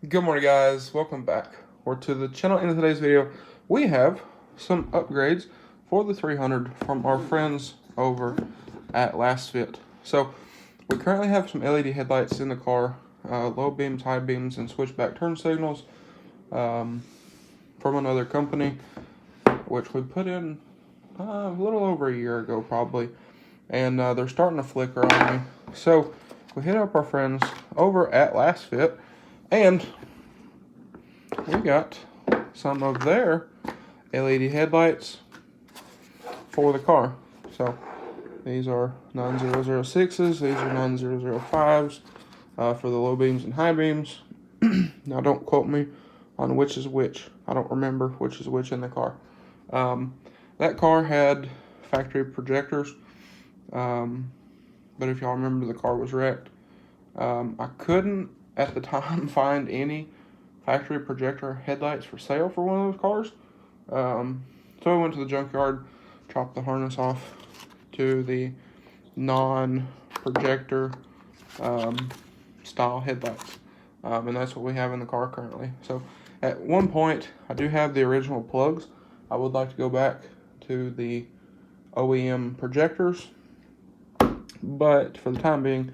Good morning, guys. Welcome back to the channel. In today's video, we have some upgrades for the 300 from our friends over at LASFIT. So we currently have some LED headlights in the car, low beams, high beams, and switchback turn signals from another company, which we put in a little over a year ago probably, and they're starting to flicker on me. So we hit up our friends over at LASFIT, and we got some of their LED headlights for the car. So these are 9006s, these are 9005s for the low beams and high beams. Now don't quote me on which is which. I don't remember which is which in the car. That car had factory projectors, but if y'all remember, the car was wrecked. I couldn't at the time find any factory projector headlights for sale for one of those cars. So I went to the junkyard, chopped the harness off to the non-projector style headlights. And that's what we have in the car currently. So at one point, I do have the original plugs. I would like to go back to the OEM projectors, but for the time being,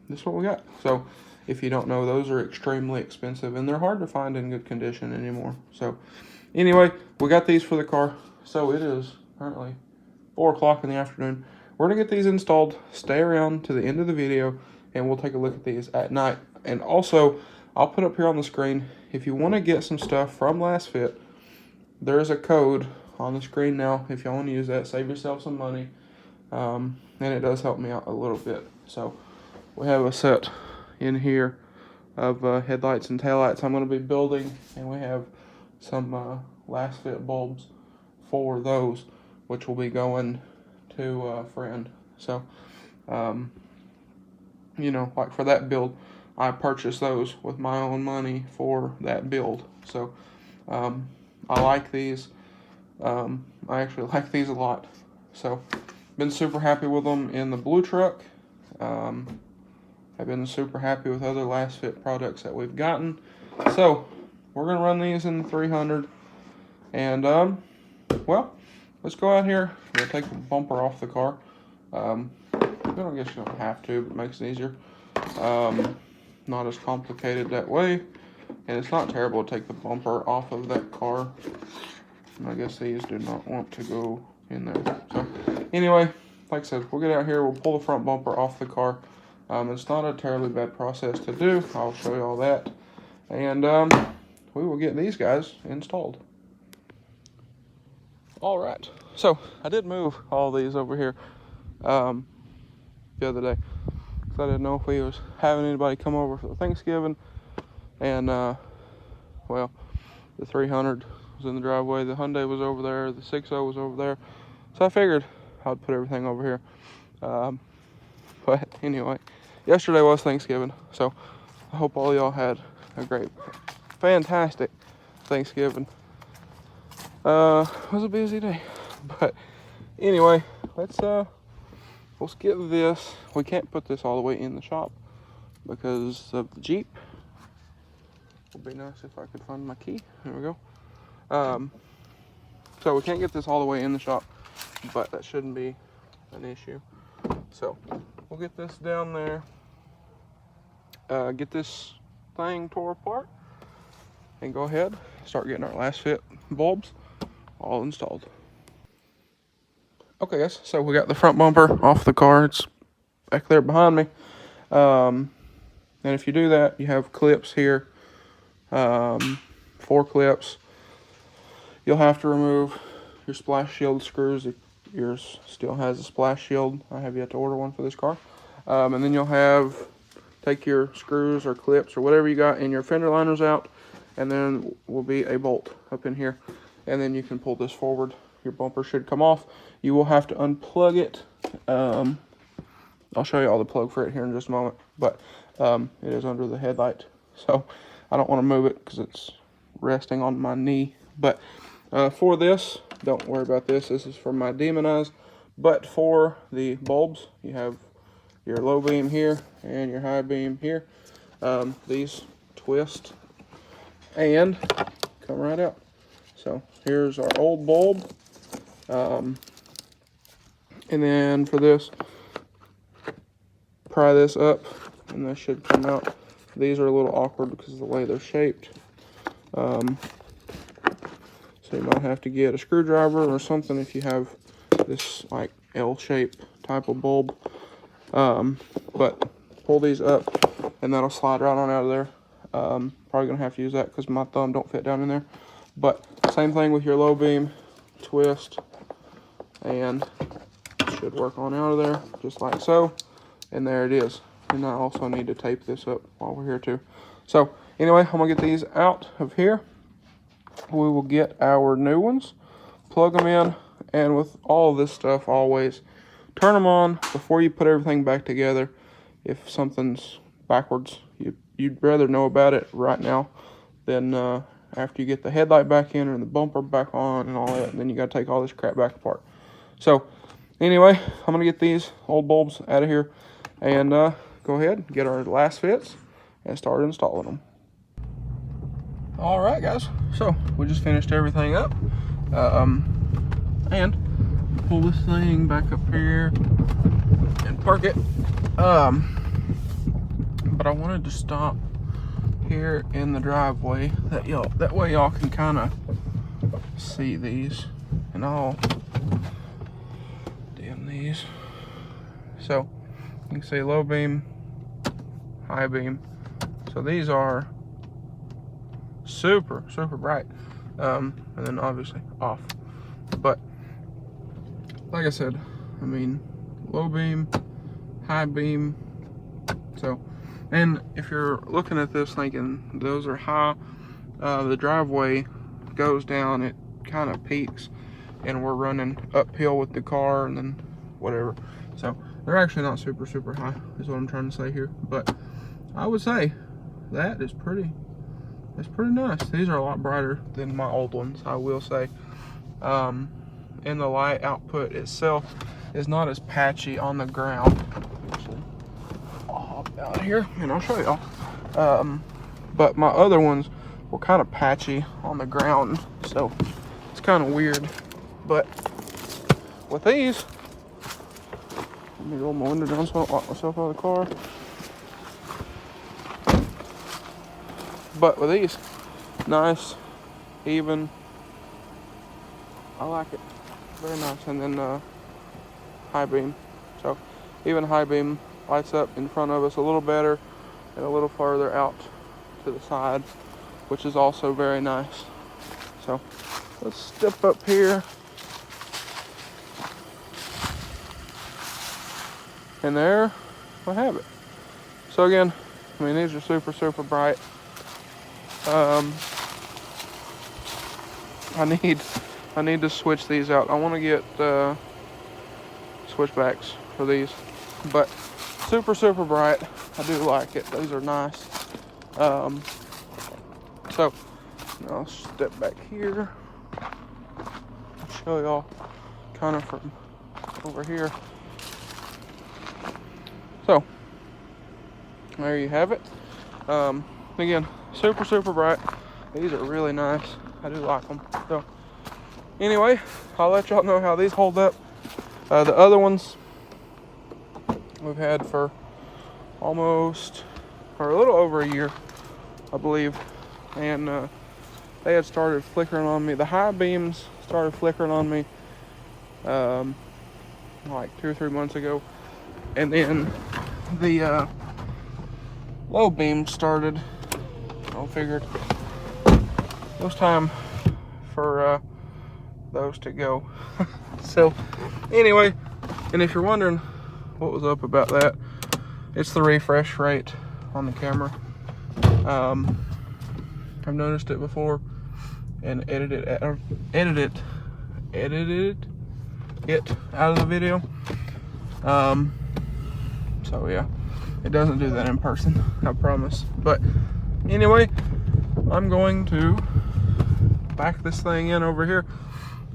this is what we got. So if you don't know, those are extremely expensive and they're hard to find in good condition anymore. So anyway, we got these for the car. So it is currently 4 o'clock in the afternoon. We're gonna get these installed. Stay around to the end of the video and we'll take a look at these at night. And also, I'll put up here on the screen, if you want to get some stuff from LASFIT, there is a code on the screen now. If you want to use that, save yourself some money. And it does help me out a little bit. So we have a set in here of headlights and taillights I'm going to be building, and we have some LASFIT bulbs for those, which will be going to a friend. So you know, like for that build, I purchased those with my own money for that build. So I like these. I actually like these a lot. So been super happy with them in the blue truck. I've been super happy with other LASFIT products that we've gotten. So we're gonna run these in the 300, and well, let's go out here. We'll take the bumper off the car. I guess you don't have to, but it makes it easier. Not as complicated that way, and it's not terrible to take the bumper off of that car. I guess these do not want to go in there. So anyway, like I said, we'll get out here, we'll pull the front bumper off the car. It's not a terribly bad process to do. I'll show you all that. And we will get these guys installed. All right. So I did move all these over here the other day, because I didn't know if we was having anybody come over for Thanksgiving. And well, the 300 was in the driveway, the Hyundai was over there, the 60 was over there. So I figured I'd put everything over here. But anyway, yesterday was Thanksgiving, so I hope all y'all had a great, fantastic Thanksgiving. It was a busy day, but anyway, let's get this. We can't put this all the way in the shop because of the Jeep. Would be nice if I could find my key. There we go. So we can't get this all the way in the shop, but that shouldn't be an issue. So we'll get this down there, get this thing tore apart, and go ahead start getting our LASFIT bulbs all installed. Okay guys, so we got the front bumper off the car. It's back there behind me. And if you do that, you have clips here, 4 clips. You'll have to remove your splash shield screws. Yours still has a splash shield. I have yet to order one for this car. And then you'll take your screws or clips or whatever you got in your fender liners out, and then will be a bolt up in here. And then you can pull this forward. Your bumper should come off. You will have to unplug it. I'll show you all the plug for it here in just a moment, but it is under the headlight. So I don't want to move it because it's resting on my knee. But for this, don't worry about this. This is for my demonized. But for the bulbs, you have your low beam here and your high beam here. These twist, and come right out. So here's our old bulb. And then for this, pry this up, and this should come out. These are a little awkward because of the way they're shaped. So you might have to get a screwdriver or something if you have this like L-shaped type of bulb. But pull these up, and that'll slide right on out of there. Probably gonna have to use that because my thumb don't fit down in there. But same thing with your low beam, twist, and it should work on out of there just like so. And there it is. And I also need to tape this up while we're here too. So anyway, I'm gonna get these out of here. We will get our new ones, plug them in, and with all this stuff, always turn them on before you put everything back together. If something's backwards, you'd rather know about it right now than after you get the headlight back in and the bumper back on and all that, and then you gotta take all this crap back apart. So anyway, I'm gonna get these old bulbs out of here and go ahead and get our LASFITs and start installing them. All right, guys, so we just finished everything up, and pull this thing back up here and park it. But I wanted to stop here in the driveway that way y'all can kind of see these, and I'll dim these. So you can see low beam, high beam. So these are super bright, and then obviously off. But like I said, I mean, low beam, high beam. So, and if you're looking at this thinking those are high, the driveway goes down, it kind of peaks, and we're running uphill with the car and then whatever. So they're actually not super high is what I'm trying to say here. But I would say that is pretty nice. These are a lot brighter than my old ones, I will say. And the light output itself is not as patchy on the ground. Actually, I'll hop out here and I'll show y'all. But my other ones were kind of patchy on the ground, so it's kind of weird. But with these, let me roll my window down so I don't lock myself out of the car. But with these, nice, even, I like it, very nice. And then high beam, so even high beam lights up in front of us a little better and a little further out to the side, which is also very nice. So let's step up here, and there we have it. So again, I mean, these are super bright. I need to switch these out. I want to get switchbacks for these, but super bright. I do like it. These are nice. So I'll step back here and show y'all kind of from over here. So there you have it. Again, super bright. These are really nice. I do like them. So anyway, I'll let y'all know how these hold up. The other ones we've had for a little over a year, I believe, and they had started flickering on me. The high beams started flickering on me like 2 or 3 months ago, and then the low beam started. I figured it was time for those to go. So anyway, and if you're wondering what was up about that, it's the refresh rate on the camera. I've noticed it before and edited it out of the video. So yeah, it doesn't do that in person, I promise. But anyway, I'm going to back this thing in over here,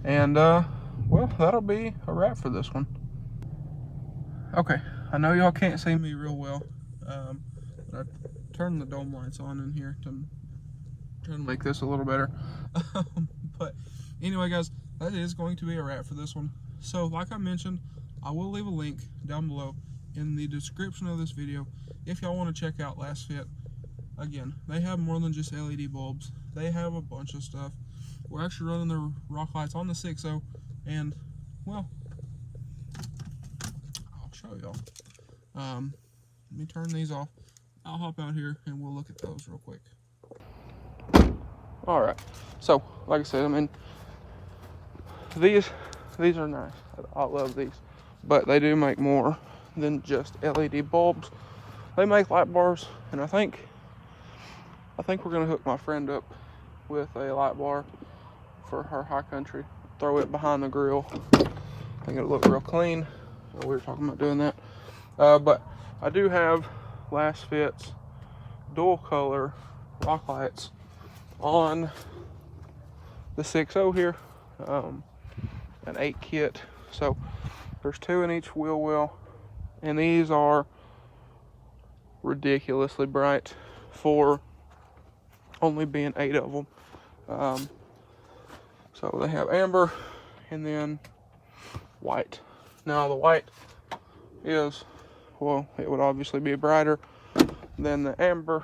and well, that'll be a wrap for this one. Okay, I know y'all can't see me real well, but I turn the dome lights on in here to try to make this a little better. But anyway, guys, that is going to be a wrap for this one. So like I mentioned, I will leave a link down below in the description of this video if y'all want to check out LASFIT. Again, they have more than just LED bulbs. They have a bunch of stuff. We're actually running the rock lights on the 6.0, and well, I'll show y'all. Let me turn these off. I'll hop out here and we'll look at those real quick. All right, so like I said, I mean, these are nice. I love these, but they do make more than just LED bulbs. They make light bars, and I think we're gonna hook my friend up with a light bar for her high country. Throw it behind the grill. I think it'll look real clean. So we were talking about doing that. But I do have LASFIT's dual color rock lights on the 6.0 here. An 8 kit. So there's 2 in each wheel well. And these are ridiculously bright for only being 8 of them. So they have amber and then white. Now the white is, well, it would obviously be brighter than the amber,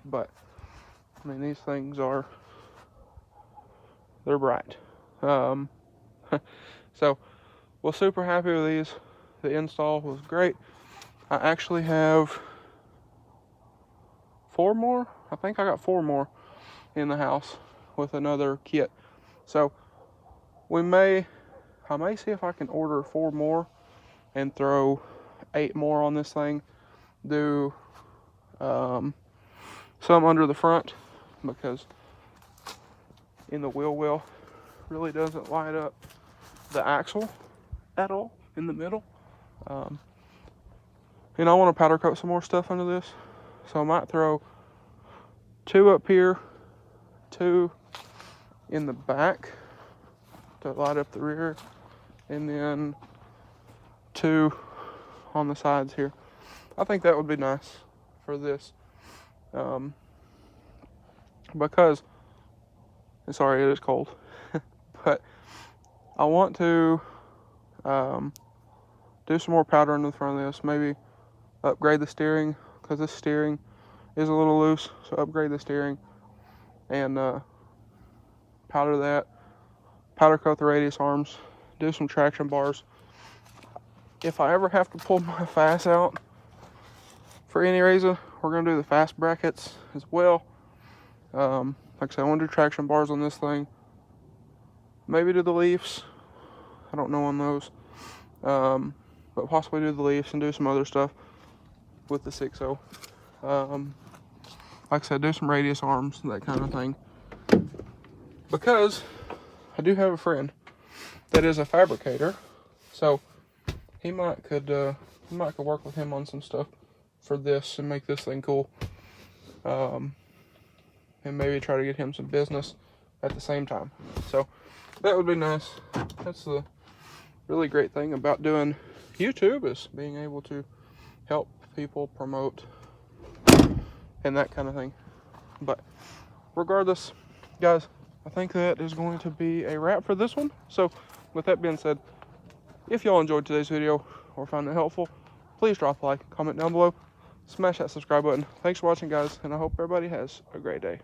but I mean, these things are, they're bright. So we're super happy with these. The install was great. I actually have 4 more. I think I got 4 more in the house with another kit. So I may see if I can order 4 more and throw 8 more on this thing. Do some under the front, because in the wheel well really doesn't light up the axle at all in the middle. And I want to powder coat some more stuff under this, so I might throw 2 up here, 2 in the back to light up the rear, and then 2 on the sides here. I think that would be nice for this, because, sorry, it is cold, but I want to do some more powder into the front of this. Maybe upgrade the steering, because this steering is a little loose, so upgrade the steering and powder that, powder coat the radius arms, do some traction bars. If I ever have to pull my FAS out for any reason, we're going to do the FAS brackets as well. Like I said, I want to do traction bars on this thing, maybe do the leafs, I don't know on those, but possibly do the leafs and do some other stuff with the 6.0. Like I said, do some radius arms, that kind of thing, because I do have a friend that is a fabricator, so he might could work with him on some stuff for this and make this thing cool, and maybe try to get him some business at the same time. So that would be nice. That's the really great thing about doing YouTube, is being able to help people promote and that kind of thing. But regardless, guys, I think that is going to be a wrap for this one. So with that being said, if y'all enjoyed today's video or found it helpful, please drop a like, comment down below, smash that subscribe button. Thanks for watching, guys, and I hope everybody has a great day.